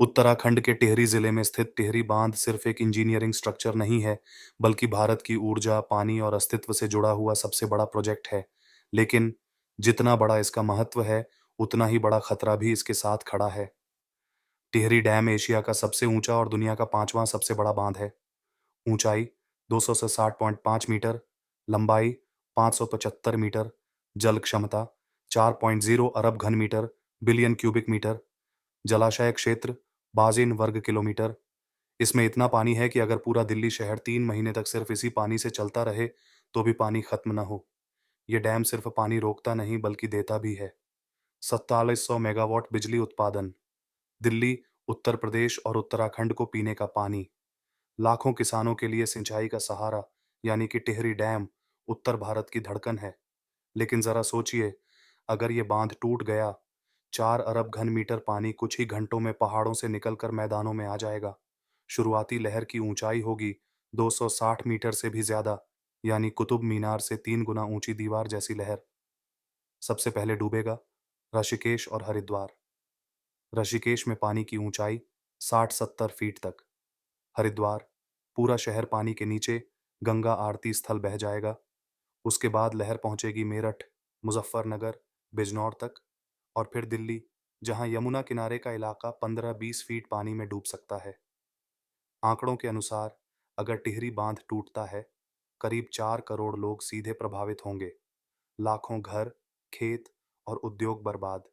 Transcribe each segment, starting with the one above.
उत्तराखंड के टिहरी जिले में स्थित टिहरी बांध सिर्फ एक इंजीनियरिंग स्ट्रक्चर नहीं है, बल्कि भारत की ऊर्जा, पानी और अस्तित्व से जुड़ा हुआ सबसे बड़ा प्रोजेक्ट है। लेकिन जितना बड़ा इसका महत्व है, उतना ही बड़ा खतरा भी इसके साथ खड़ा है। टिहरी डैम एशिया का सबसे ऊंचा और दुनिया का पांचवां सबसे बड़ा बांध है। ऊंचाई 200 से 60.5 मीटर, लंबाई 575 मीटर, जल क्षमता 4.0 अरब घन मीटर बिलियन क्यूबिक मीटर, जलाशय क्षेत्र 22 वर्ग किलोमीटर। इसमें इतना पानी है कि अगर पूरा दिल्ली शहर 3 महीने तक सिर्फ इसी पानी से चलता रहे तो भी पानी खत्म न हो। ये डैम सिर्फ पानी रोकता नहीं बल्कि देता भी है। 4700 मेगावाट बिजली उत्पादन, दिल्ली, उत्तर प्रदेश और उत्तराखंड को पीने का पानी, लाखों किसानों के लिए सिंचाई का सहारा, यानी कि टिहरी डैम उत्तर भारत की धड़कन है। लेकिन जरा सोचिए, अगर ये बांध टूट गया, 4 अरब घन मीटर पानी कुछ ही घंटों में पहाड़ों से निकलकर मैदानों में आ जाएगा। शुरुआती लहर की ऊंचाई होगी 260 मीटर से भी ज्यादा, यानी कुतुब मीनार से 3 गुना ऊंची दीवार जैसी लहर। सबसे पहले डूबेगा ऋषिकेश और हरिद्वार। ऋषिकेश में पानी की ऊंचाई 60-70 फीट तक। हरिद्वार, पूरा शहर पानी के नीचे, गंगा आरती स्थल बह जाएगा। उसके बाद लहर पहुंचेगी मेरठ, मुजफ्फरनगर, बिजनौर तक, और फिर दिल्ली, जहां यमुना किनारे का इलाका 15-20 फीट पानी में डूब सकता है। आंकड़ों के अनुसार अगर टिहरी बांध टूटता है, करीब 4 करोड़ लोग सीधे प्रभावित होंगे। लाखों घर, खेत और उद्योग बर्बाद।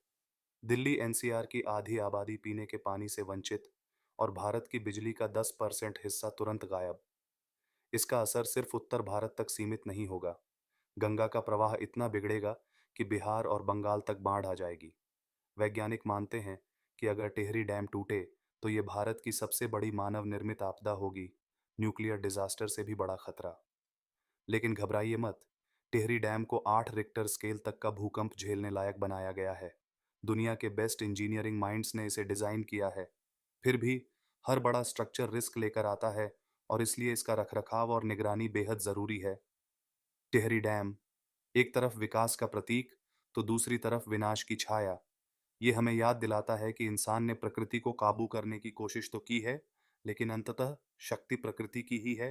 दिल्ली एनसीआर की आधी आबादी पीने के पानी से वंचित, और भारत की बिजली का 10% हिस्सा तुरंत गायब। इसका असर सिर्फ उत्तर भारत तक सीमित नहीं होगा। गंगा का प्रवाह इतना बिगड़ेगा कि बिहार और बंगाल तक बाढ़ आ जाएगी। वैज्ञानिक मानते हैं कि अगर टिहरी डैम टूटे तो ये भारत की सबसे बड़ी मानव निर्मित आपदा होगी, न्यूक्लियर डिजास्टर से भी बड़ा खतरा। लेकिन घबराइए मत, टिहरी डैम को 8 रिक्टर स्केल तक का भूकंप झेलने लायक बनाया गया है। दुनिया के बेस्ट इंजीनियरिंग माइंड्स ने इसे डिजाइन किया है। फिर भी हर बड़ा स्ट्रक्चर रिस्क लेकर आता है, और इसलिए इसका रखरखाव और निगरानी बेहद जरूरी है। टिहरी डैम एक तरफ विकास का प्रतीक, तो दूसरी तरफ विनाश की छाया। ये हमें याद दिलाता है कि इंसान ने प्रकृति को काबू करने की कोशिश तो की है, लेकिन अंततः शक्ति प्रकृति की ही है